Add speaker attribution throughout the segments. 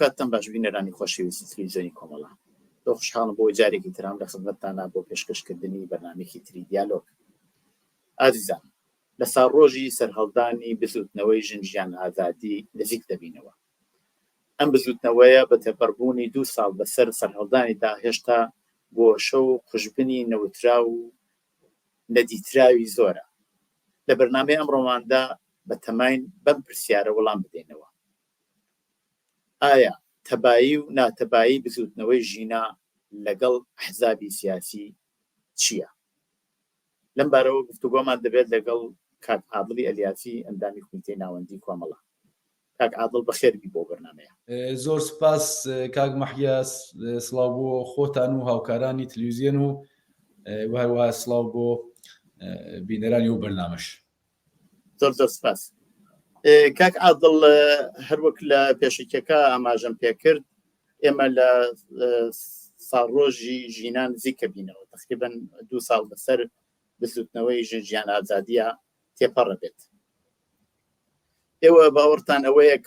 Speaker 1: کاتتان باش بینەرانی خۆشەویستی تەلەڤیزیۆنی کۆمەڵە. دڵ خۆشحاڵم بۆ جارێکی ترام لە خزمەتتانە بۆ پێشکەشکردنی بەرنامەیەکی تری دیالۆگ. ئازیزان، لە ساڕۆژی سەرهەڵدانی بزوتنەوەی ژنجیان ئازادی نزیک دەبینەوە. ئەم بزوتنەوەیە بە تێپەڕبوونی 2 ساڵ بەسەر سەرهەڵدانیدا هێشتا گۆشە و خوشبنی نەوترا و نەدیتراوی زۆرە. لە بەرنامەی ئەمڕۆماندا بە تەماین بەم پرسیارە وەڵام بدەینەوە. ئایا تەبایی و ناتەبایی بزوتنەوەی ژینا لەگەڵ ئەحزابی سیاسی چییە؟ لەم بارەوە گفتوگۆمان دەبێت لەگەڵ کاک عادڵی ئەلیاسی ئەندامی کومیتەی ناوەندی کۆمەڵە. کاک عادڵ بەخێربی بۆ بەرنامەیە.
Speaker 2: زۆر سپاس کاک مەحیا، سڵاو بۆ خۆتان و هاوکارانی تەلەڤیزیۆن و هەروەها سڵاو بۆ بینەرانی و بەرنامەش.
Speaker 1: زۆر زۆر سپاس. کاک عادڵ، هەروەک لە پێشکەکە ئاماژەم پێکرد، ئێمە لە ساڵڕۆژی ژینان نزیکە بینەوە. تقریباً 2 ساڵ بەسەر بزوتنەوەی ژنجیان ئازادیە تێپەڕە بێت. ئێوە باوەڕتان ئەوەیە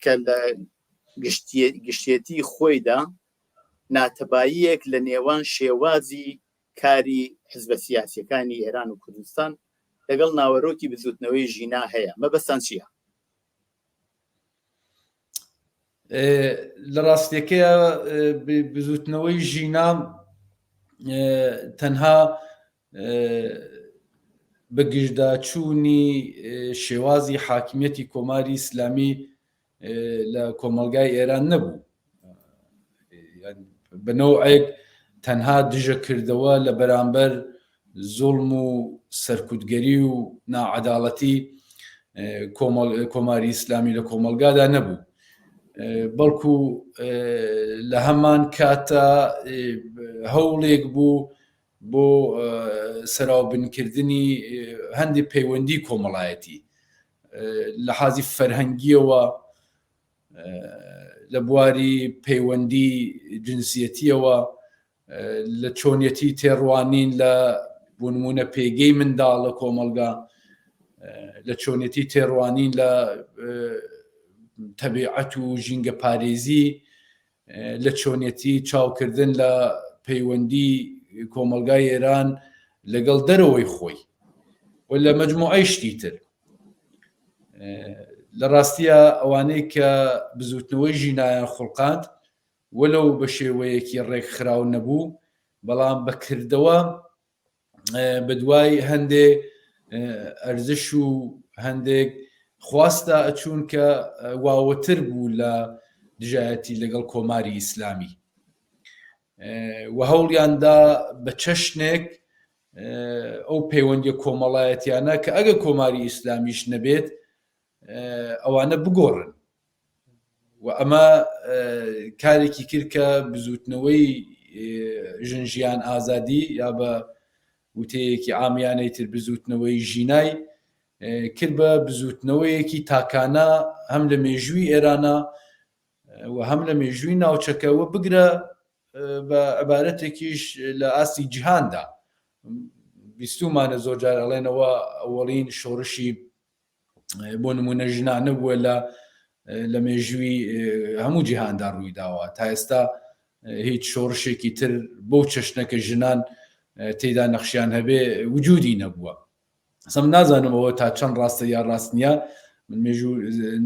Speaker 1: کە لە گشتیەتی خۆیدا ناتەباییەک لە نێوان شێوازی کاری حزبە سیاسیەکانی ئێران و کوردستان لەگەڵ ناوەڕۆکی بزوتنەوەی ژینا هەیە. مەبەستان چییە؟
Speaker 2: لە ڕاستیەکەیە بزوتنەوەی ژینا تەنها بەگژداچوونی شێوازی حاکمیەتی کۆماری ئیسلامی لە کۆمەلگای ئێران نەبوو. بەنەوعێک تەنها دژەکردەوە لە بەرامبەر زوڵم و سەرکوتگەری و ناعەداڵەتی کۆماری ئیسلامی لە کۆمەلگادا نەبوو، بەڵکو لە هەمان کاتە هەوڵێک بوو بۆ سەراوبنکردنی هەندێک پەیوەندی کۆمەڵایەتی لە حازی فەرهەنگیەوە، لە بواری پەیوەندی جنسیەتیەوە، لە چۆنیەتی تێڕوانین لە بۆ نمونە پێگەی منداڵ لە کۆمەلگا، لە چۆنیەتی تێڕوانین لە تەبیعەت و ژینگە پارێزی، لە چۆنیەتی چاوکردن لە پەیوەندی کۆمەلگای ئێران لەگەڵ دەرەوەی خۆی و لە مەجموعەی شتی تر. لە ڕاستیە ئەوانەی کە بزوتنەوەی ژینایان خوڵقاند وەلەو بە شێوەیەکی ڕێکخراو نەبوو، بەڵام بەکردەوە بە دوای هەندێک ئەرزش و هەندێک خواستا ئەچوون کە واوەتر بوو لە دژایەتی لەگەڵ کۆماری ئیسلامی و هەوڵیاندا بە چەشنێک ئەو پەیوەندی کۆمەڵایەتیانە کە ئەگە کۆماری ئیسلامیش نەبێت ئەوانە بگۆڕن. و ئەمە کارێکی کرد کە بزوتنەوەی ژنجیان ئازادی یا بە وتەیەکی عامیانەی تر بزوتنەوەی ژینای کرد بە بزوتنەوەیەکی تاکانە هەم لە مێژووی ئێرانە و هەم لە مێژووی ناوچەکەوە بگرە بە عبارەتێکیش لە ئاستی جیهاندا. بیستومانە زۆر جار ئەڵێنەوە ئەوەڵین شۆڕشی بۆ نمونە ژنانە بووە لە مێژووی هەموو جیهاندا ڕووی داوە. تا ئێستا هیچ شۆڕشێکی تر بەو چەشنەکە ژنان تێدا نەخشیان هەبێ وجودی نەبووە. سەم نازانمەوە تا چەند ڕاستە یا ڕاست نییە، من مێژوو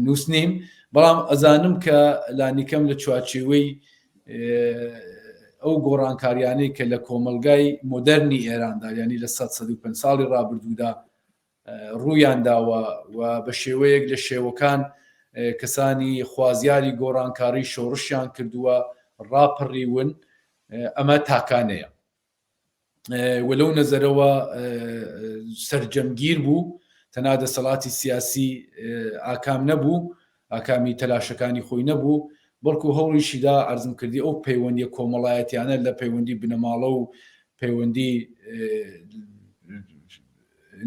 Speaker 2: نووس نیم، بەڵام ئەزانم کە لانیکەم لە چوارچێوەی ئەو گۆڕانکاریانەی کە لە کۆمەلگای مۆدەرنی ئێراندا، ینی لە 150 ساڵی ڕابردوودا ڕوویان داوە و بە شێوەیەک لە شێوەکان کەسانی خوازیاری گۆڕانکاری شۆڕشیان کردووە ڕاپەڕیون، ئەمە تاکانەیە. وەلەو نەزەرەوە سەرجەمگیر بوو، تەنها دەسەڵاتی سیاسی ئاکام نەبوو، ئاکامی تەلاشەکانی خۆی نەبوو، بەڵکو هەوڵیشیدا عەرزم کردی ئەو پەیوەندی کۆمەڵایەتیانە لە پەیوەندی بنەماڵە و پەیوەندی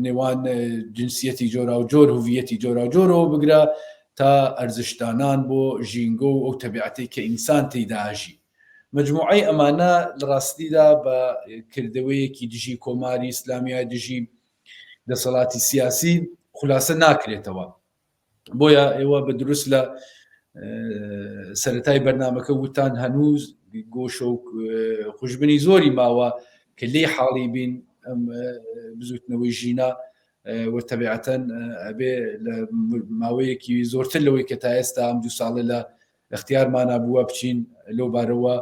Speaker 2: نێوان جنسیەتی جۆرا و جۆر هویەتی جۆرا و جۆرەوە بگرە تا ئەرزشدانان بۆ ژینگە و ئەو تەبیعەتەی کە ئینسان تێیدا ئاژی. مجموعەی ئەمانە لە ڕاستیدا بە کردەوەیەکی دژی کۆماری ئیسلامی دژی دەسەڵاتی سیاسی خولاسە ناکرێتەوە. بۆیە ئێوە بە دروست لە سەرەتای بەرنامەکە وتان هەنووز گۆشە و خوشببنی زۆری ماوە کە لێ حاڵی بین ئەم بزوتنەوەی ژینە وەتەبیعەتەن ئەبێ لە ماوەیەکی زۆرتر لەوەی کە تا ئێستا ئەم 2 ساڵە لە اختیارمانە بووە بچین لەو بارەوە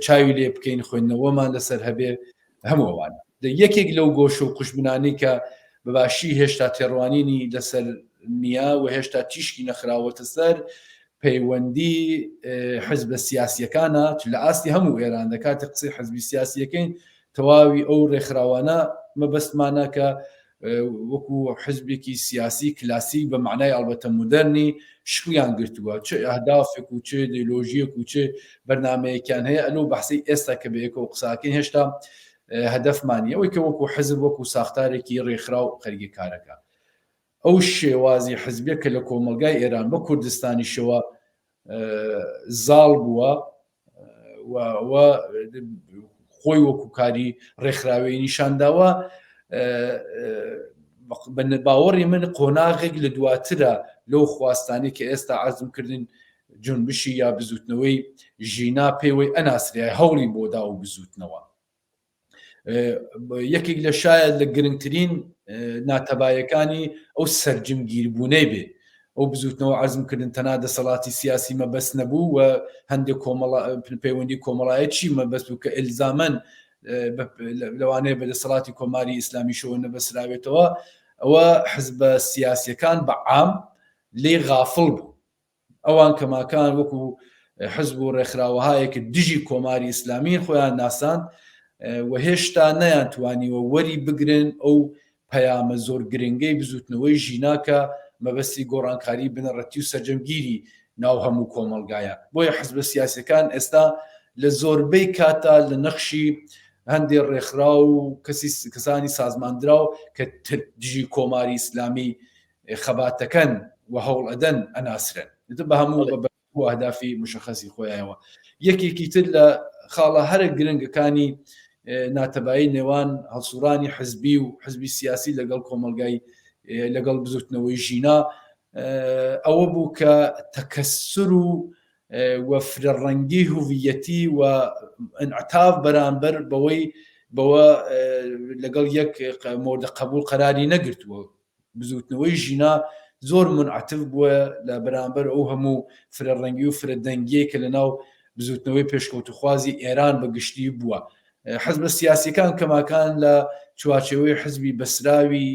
Speaker 2: چاوی لێ بکەین خوێندنەوەمان لەسەر هەبێ هەمووەوانە یەکێک لەو گۆشە و خوشببنانی کە بەباشی هێشتا تێڕوانینی لەسەر نییە و هێشتا تیشکی نەخراوەتە سەر پەیوەندی حزبە سیاسیەکانە لە ئاستی هەموو ئێران دەکاتە قسەی حزبی سیاسیەکەین تەواوی ئەو ڕێکخراوانە مەبەستمانە کە وەکو حزبێکی سیاسی کلاسی بە معنای ئەڵبەتە مدەرنی شویان گرتووە چه ئەهدافێک و چه ئیدئۆلۆژیەک و چه بەرنامەیەکیان هەیە ئەلۆ بەحسی ئێستا کە بەیەکەوە قساکەین هێشتا هەدەفمانی ئەوەی کە وەکو حزب وەکو ساختارێکی ڕێکخرا و خەرگی کارەکە ئەو شێوازی حزبێک کە لە کۆمەلگای ئێران بە کوردستانی شەوە زاڵ بووە خۆی وەکو کاری ڕێکخراوی نیشانداوە باوەڕی من قۆناغێک لە دواترە لەو خواستانی کە ئێستا عەزم کردن جنبشی یا بزوتنەوەی ژینا پێوەی ئەناسرای هەوڵی بۆدا و بزوتنەوە یەکێک لە شایەت لە گرنگترین ناتەبایەکانی ئەو سەرجمگیربوونەی بێ ئەو بزوتنەوە عەزم کردن تەنها دەسەڵاتی سیاسی مەبەست نەبوو و هەندێک پەیوەندی کۆمەڵایەتی مەبەست بوو کە ئیلزامەن لەوانەیە بە دەسەڵاتی کۆماری ئیسلامی شەوە نەبەسراوێتەوە ئەوە حزبە سیاسیەکان بە عام لێ غافڵ بوو ئەوان کەماکان وەکو حزب و ڕێکخراوەهایەکە دژی کۆماری ئیسلامی خۆیان ناساند و هێشتا نەیانتوانیوە وەری بگرن ئەو پەیامە زۆر گرنگەی بزوتنەوەی ژیناکە مەبەستی گۆڕانکاری بنەڕەتی و سەرجەمگیری ناو هەموو کۆمەلگایە بۆیە حزبە سیاسیەکان ئێستا لە زۆربەی کاتا لە نەخشی هەندێک ڕێکخرا و کەسانی سازماندراو کە دژی کۆماری ئیسلامی خەباتەکەن و هەوڵ ئەدەن ئەناسرن بە هەموو بە ئەهدافی مشخەسی خۆیانەوە یەکێکی تر لە خاڵە هەرە گرنگەکانی ناتەبایی نێوان هەڵسوڕانی حزبی و حزبی سیاسی لەگەڵ کۆمەلگای لەگەڵ بزوتنەوەی ژینا ئەوە بوو کە تەکەسر و فرەڕەنگی هوڤیەتی و ئەنعتاف بەرامبەر بەوە لەگەڵ یەک مۆردە قبول قەراری نەگرتووە بزوتنەوەی ژینا زۆر منعتف بووە لە بەرامبەر ئەو هەموو فرەڕەنگی و فرەدەنگیە کە لەناو بزوتنەوەی پێشکەوتوخوازی ئێران بەگشتی بووە حزبە سیاسیەکان کەماکان لە چوارچێوەی حزبی بەسراوی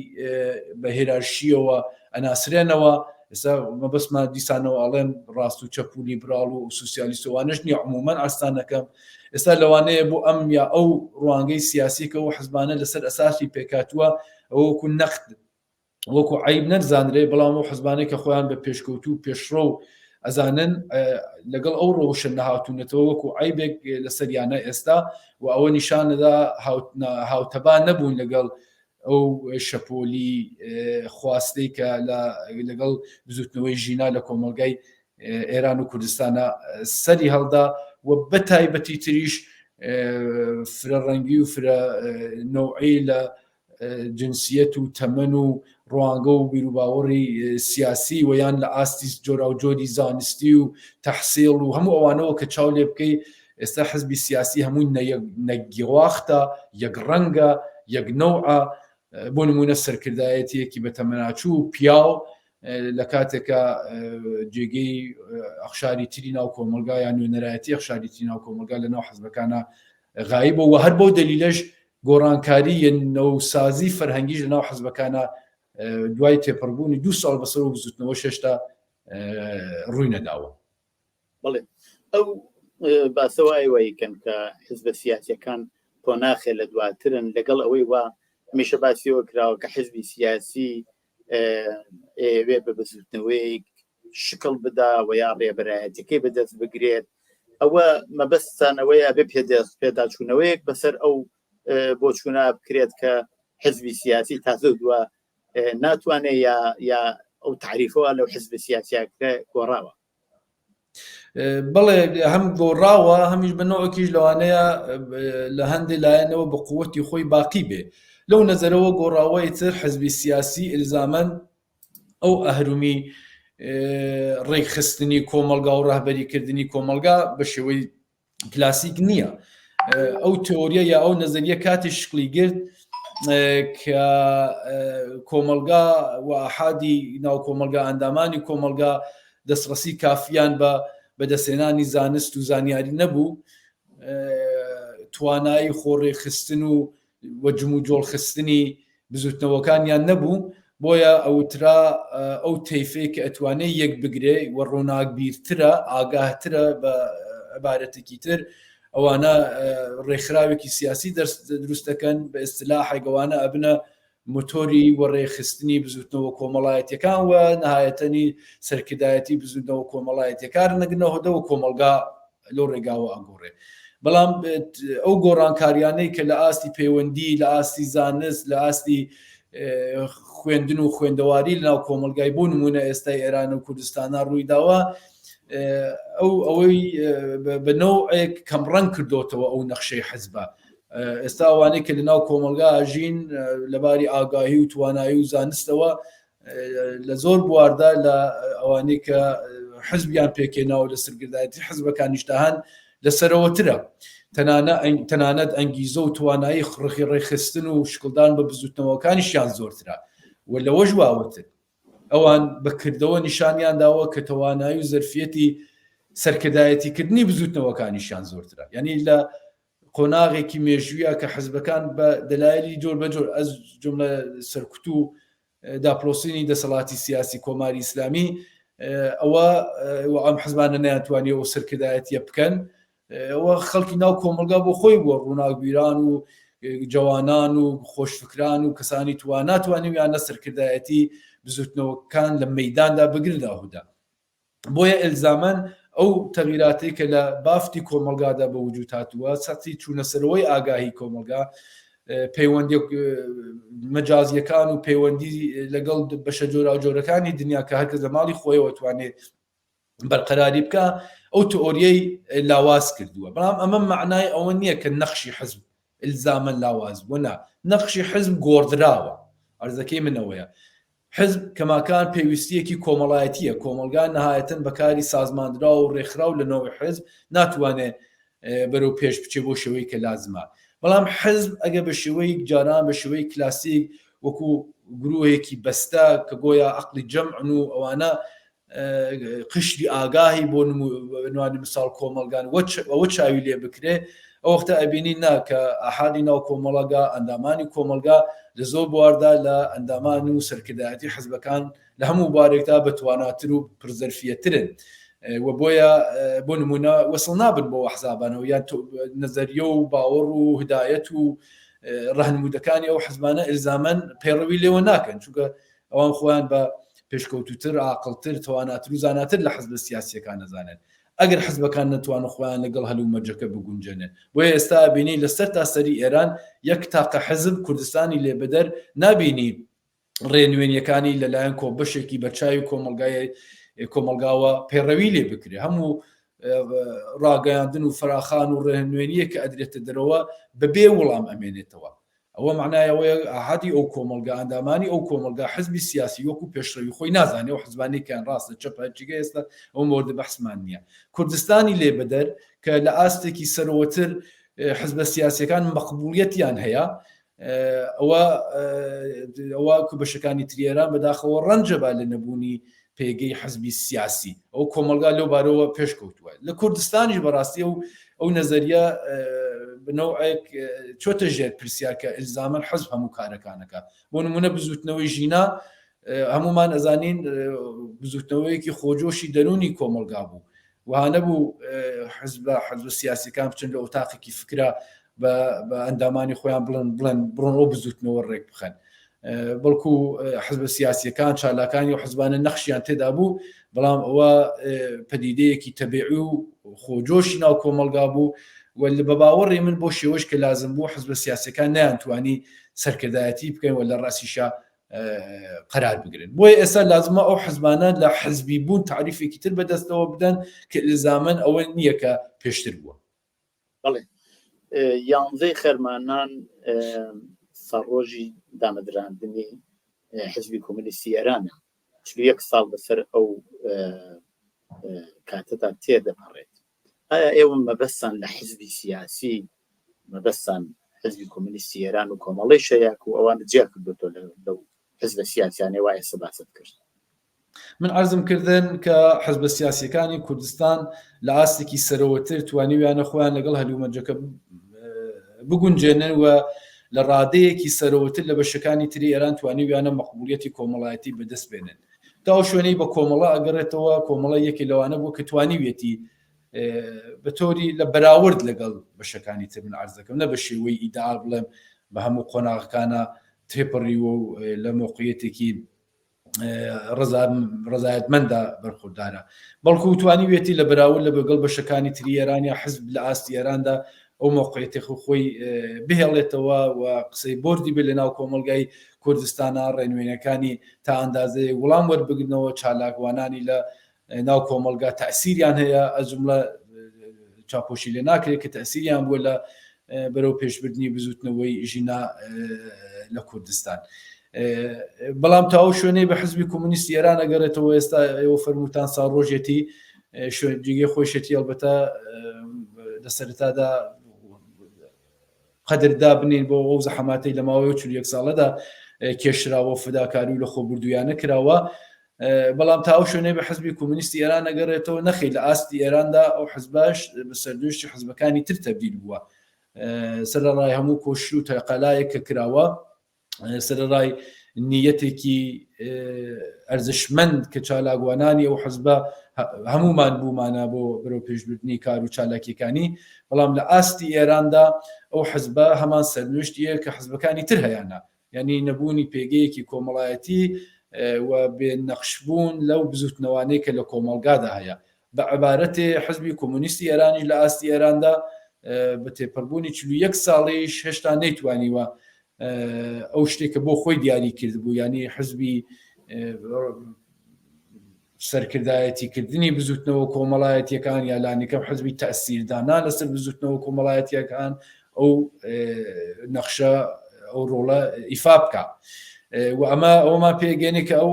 Speaker 2: بە هێرارشیەوە ئەناسرێنەوە ئێستا مەبەستمان دیسانەوە ئەڵێن ڕاست و چەپ و لیبرال و سوسیالیستەوانش نیە عمومەن ئاستانەکەم ئێستا لەوانەیە بۆ ئەم یا ئەو ڕوانگەی سیاسیکە و حزبانە لەسەر ئەساسی پێکاتووە ئەوەکو نەقد وەکو عیب نەرزانرێ بەڵام و حزبانەی کە خۆیان بە پێشکەوت و پێشڕۆ و ئەزانن لەگەڵ ئەو ڕۆشە نەهاتوونەتەوە وەکو عیبێک لەسەریانە ئێستا و ئەوە نیشانەدا هاوتەبا نەبوون لەگەڵ ئەو شەپۆلی خواستەی کە لەگەڵ بزوتنەوەی ژینا لە کۆمەلگای ئێران و کوردستانە سەری هەڵدا و بە تایبەتی تریش فرەڕەنگی و فرە نەوعی لە جنسیەت و تەمەن و ڕوانگە و بیرروباوەڕی سیاسی و یان لە ئاستی جۆرا و جۆری زانستی و تەحسیڵ و هەموو ئەوانەوە کە چاو لێ بکەی ئێستا حزبی سیاسی هەمووی نەگیواختە یەک ڕەنگە یەک نەوعە بۆ نمونە سەرکردایەتیەکی بە تەمەناچوو و پیاو لە کاتێکە جێگەی ئەخشاری تری ناو کۆمەلگایان نوێنەرایەتی ئەخشاری تری ناو کۆمەلگا لە ناو حزبەکانە غایبە و هەر بۆ دەلیلەش گۆڕانکاری نەوسازی فەرهەنگیش لە ناو حزبەکانە دوای تێپەڕبوونی 2 ساڵ بەسەر و بزوتنەوە شێشتا ڕووی نەداوە.
Speaker 1: بەڵێ ئەو باسەوای وایکەن کە حزبە سیاسیەکان قۆناخێ لە دواترن لەگەڵ ئەوەی وا هەمیشە باسیەوە کراوە کە حزبی سیاسی ئێوێ بە بزوتنەوەی شکڵ بدا و یا ڕێبەرایەتەکەی بەدەست بگرێت ئەوە مەبەستانەوەی ئەبێ پێداچوونەوەیەک بەسەر ئەو بۆ چوونا بکرێت کە حزبی سیاسی تازە دووە ناتوانێت یا ئەو تعریفەوە لەو حزب سیاسیەکە گۆڕاوە.
Speaker 2: بەڵێ هەم گۆڕاوە هەمیش بنەوەکیش لەوانەیە لە هەندێک لایەنەوە بە قووەتی خۆی باقی بێ لەو نەزەرەوە گۆڕاوەی تر حزبی سیاسی ئیلزامەن ئەو ئەهرومی ڕێکخستنی کۆمەلگا و ڕاهبەریکردنی کۆمەلگا بە شێوەی کلاسیک نییە. ئەو تئۆریە یا ئەو نەزەریە کاتی شکلی گرت کە کۆمەلگا و ئاحادی ناو کۆمەلگا ئەندامانی کۆمەلگا دەستڕەسی کافیان بە بەدەستێنانی زانست و زانیاری نەبوو، توانایی خۆڕێخستن و وەجم و جۆڵخستنی بزوتنەوەکانیان نەبوو، بۆیە ئەوترا ئەو تەیفەیە کە ئەتوانێت یەک بگرێ و ڕووناکبیرترە ئاگاهترە بە عبارەتێکی تر ئەوانە ڕێکخراوێکی سیاسی دروست دەکەن بە ئیستلاحی گەوانە ئەبنە مۆتۆری وەڕێخستنی بزوتنەوە کۆمەڵایەتیەکان و نهایەتەنی سەرکردایەتی بزوتنەوە کۆمەڵایەتیەکان نەگرنەوەدەوە کۆمەلگا لەو ڕێگاوە ئەگۆڕێ. بەڵام ئەو گۆڕانکاریانەی کە لە ئاستی پەیوەندی لە ئاستی زانست لە ئاستی خوێندن و خوێندەواری لەناو کۆمەلگای بۆ نمونە ئێستای ئێران و کوردستانە ڕوویداوە، ئەوەی بەنەوەیەک کەمڕەنگ کردوتەوە ئەو نەخشەی حزبە. ئێستا ئەوانەی کە لەناو کۆمەلگا ئاژین لەباری ئاگاهی و توانایی و زانستەوە لە زۆر بواردا لە ئەوانەی کە حزبیان پێکێناوە لە سەرکردایەتی حزبەکانیشتەهان لەسەرەوەترە، تەنانەت ئەنگیزە و توانایی ڕخی ڕێخستن و شکڵدان بە بزوتنەوەکانیشیان زۆرترە و لەوەش واوەتر ئەوان بەکردەوە نیشانیان داوە کە توانایی و زەرفیەتی سەرکردایەتیکردنی بزوتنەوەکانیشیان زۆرترە. یعنی لە قۆناغێکی مێژوویە کە حزبەکان بە دەلایلی جۆر بەجۆر ئەز جملە سەرکوت و داپلۆسینی دەسەڵاتی سیاسی کۆماری ئیسلامی ئەوە ئەم حزبانە نەیانتوانێت ئەو سەرکردایەتیە بکەن، ئەوە خەڵکی ناو کۆمەلگا بۆ خۆی بووە ڕووناکبیران و جوانان و خۆشفکران و کەسانی ناتوانیان سەرکردایەتی بزوتنەوەکان لە مەیداندا بگرداهودا. بۆیە ئەلزامەن ئەو تەغییراتی کە لە بافتی کۆمەلگادا بە وجود هاتووە سەتی چوونەسەرەوەی ئاگاهی کۆمەلگا، پەیوەندی مەجازیەکان و پەیوەندی لەگەڵ بەشە جۆرا جۆرەکانی دنیا کە هەرکەس لە ماڵی خۆیەوە توانێت بەرقەراری بکە، ئەو تئۆریەی لاواز کردووە. بەڵام ئەمە معنای ئەوە نییە کە نەخشی حزب ئلزامەن لاواز بووە، نەخشی حزب گۆڕدراوە. ئەرزەکەی منەوەیە حزب کەماکان پێویستیەکی کۆمەڵایەتیە، کۆمەلگا نەهایەتەن بەکاری سازماندرا و ڕێکخرا و لەنەوەی حزب ناتوانێت بەرەو پێش بچێ بۆ شێوەی کە لازمە. بەڵام حزب ئەگە بە شێوەی جاران بە شێوەی کلاسیک وەکو گروهێکی بەستە کە گۆیا عەقلی جەمعن و ئەوانە قشری ئاگاهی بۆ نوانی مثال کۆمەلگان ئەوە چاوی لێ بکرێ، ئەو وەختە ئەبینی کە ئاحادی ناو کۆمەڵگا ئەندامانی کۆمەلگا لە زۆر بواردا لە ئەندامان و سەرکردایەتی حزبەکان لە هەموو بارێکدا بەتواناتر و پرزەرفیەترن و بۆیە بۆ نمونە وەسڵ نابن بۆ حزابانەوە یان نەزەریە و باوەڕ و هدایەت و ڕاهنمودەکانی ئەو حزبانە ئلزامەن پەیڕەوی لێوە ناکەن، چونکە ئەوان خۆیان بە پێشکەوتوتر عاقڵتر تواناتر و زاناتر لە حزب سیاسیەکان نەزانن. ئەگەر حزبەکان نەتوانە خۆیان لەگەڵ هەلوو مەرجەکە بگونجێنێ. بۆیە ئێستا بینی لەسەر تاسەری ئێران یەک تاقە حزب کوردستانی لێبەدەر نابینی ڕێنوێنیەکانی لەلایەن کۆبەشێکی بەرچاوی کۆمەلگاوە پەیڕەوی لێ بکرێ. هەموو ڕاگەیاندن و فراخان و ڕێنوێنیە کە ئەدرێتە دەرەوە بەبێ وەڵام ئەمێنێتەوە. ئەوە معنایەوەیە ئاحادی ئەو کۆمەلگا ئەندامانی ئەو کۆمەلگا حزبی سیاسی وەکو پێشڕەوی خۆی نازانێ و حزبانێکیان ڕاستە چەپە جگە ئێستا ئەو مۆردە بەحسمان نییە. کوردستانی لێبەدەر کە لە ئاستێکی سەرەوەتر حزبە سیاسیەکان مەقبوڵیەتیان هەیە، ئەوە کو بەشەکانی تریێران بەداخەوە ڕەنجەبا لە نەبوونی پێگەی حزبی سیاسی. ئەو کۆمەلگا لەو بارەوە پێشکەوتووە. لە کوردستانیش بەڕاستی ئەو نەزەریە بنەوەیەک چۆتە ژێر پرسیار کە ئلزامەن حزب هەموو کارەکانەکە. بۆ نمونە بزوتنەوەی ژینا هەمومان ئەزانین بزوتنەوەیەکی خۆجۆشی دەرونی کۆمەلگا بوو، وانە بوو حزب سیاسیەکان بچن لە ئۆتاقێکی فکرە بە ئەندامانی خۆیان بڵێن بڕۆنەوە بزوتنەوە ڕێک بخەن، بەڵکو حزب سیاسیەکان چالاکانی و حزبانە نەخشیان تێدا بوو، بەڵام ئەوە پەدیدەیەکی تەبیعی و خۆجۆشی ناو کۆمەلگا بوو و بە باوەڕێ من بۆ شێوەش کە لازم بوو حزب سیاسیەکان نەیانتوانی سەرکردایەتی بکەن و لە ڕاستیشا قرار بگرن. بۆیە ئێستا لازمە ئەو حزبانە لە حزبی بوون تعریفێکی تر بەدەستەوە بدەن کە ئلزامەن ئەوە نییە کە پێشتر بووە.
Speaker 1: بەڵێ یانزەی خەرمانان سەرڕۆژی دامەدراندنی حزبی کۆمونیستی ئێرانە یەک ساڵ بەسەر ئەو کاتەدا تێدەپەڕێت. ئایا ئێوە مەبەستان لە حزبی سیاسی مەبەستان حزبی کۆمونیستی ئێران و کۆمەڵی شەیاک و ئەوانە جیا کردوتۆ لەو حزبە سیاسیانێ وایە سەباست کرد؟
Speaker 2: من عرضم کردن کە حزبە سیاسیەکانی کوردستان لە ئاستێکی سەرەوەتر توانیویانە خۆیان لەگەڵ هەلومەرجەکە بگونجێنن و لە ڕادەیەکی سەرەوەتر لە بەشەکانی تری ئێران توانیویانە مەقبولیەتی کۆمەڵایەتی بەدەست بێنن. تا ئەو شوێنەی بە کۆمەڵە ئەگەڕێتەوە کۆمەڵە یەکی لەوانە بوو کە توانیوێتی بە تۆری لە بەراورد لەگەڵ بەشەکانی تر من عرض دەکەم، نە بە شێوەی ئیدعا بڵێم بە هەموو قۆناغەکانە تێپەڕیوە و لە مۆقعیەتێکی ڕزایەتمەندە بەرخوردارە، بەڵکو توانیوێتی لە بەراورد لە بەگەڵ بەشەکانی تری ئێرانیا حزب لە ئاستی ئێراندا ئەو مۆقعیەتی خۆی بهێڵێتەوە و قسەی بردی بێ لە ناو کۆمەلگای کوردستانە ڕێنوێنەکانی تا ئەندازەیە وەڵام وەربگرنەوە چالاکوانانی لە ناو کۆمەلگا تەسیریان هەیە، ئەجملە چاپۆشی لێ ناکرێت کە تەسیریان بووە لە بەرەو پێشبردننی بزوتنەوەی ژینا لە کوردستان. بەڵام تا ئەو شوێنەی بە حزبی کۆمونیستی ئێران ئەگەڕێتەوە ئێستا ئێوە فەرمووتان ساڕۆژێتی جێگەی خۆشێتی ئەلبەتە لە سەرەتادا قەدردا بنین بۆ ئەو زەحەماتەی لە ماوەی 41 ساڵەدا کێشراوە فداکاری و لە خۆبردوویانە کراوە، بەڵام تا ئەو شوێنەی بە حزبی کۆمونیستی ئێران ئەگەڕێتەوە نەخی لە ئاستی ئێراندا ئەو حزباش بە سەردۆشتی حزبەکانی تر تەبدیل بووە، سەرەڕای هەموو کۆشی و تەقەلایەک کە کراوە، سەرەڕای نیەتێکی ئەرزشمەند کە چالاکوانانی ئەو حزبە هەمومان بوومانە بۆ بەرەو پێشبردننی کار و چالاکیەکانی، بەڵام لە ئاستی ئێراندا ئەو حزبە هەمان سەرنوشتیە کە حزبەکانی تر هەیەە، یعنی نەبوونی پێگەیەکی کۆمەڵایەتی و بێ نەخشبوون لەو بزوتنەوانەی کە لە کۆمەلگادا هەیە. بە عبارەتێ حزبی کۆمونیستی ئێرانی لە ئاستی ئێراندا بە تێپەڕبوونی 41 ساڵیش هێشتا نەیتوانیوە ئەو شتێکە بۆ خۆی دیاری کرد بوو، ینی حزبی سەرکردایەتی کردنی بزوتنەوە کۆمەڵایەتیەکان یا لانیکەم حزبی تەسیردانا لەسەر بزوتنەوە کۆمەڵایەتیەکان ئەو نەخشە ئەو ڕۆڵە ئیفا بکە و ئەومان پێگەێنێ کە ئەو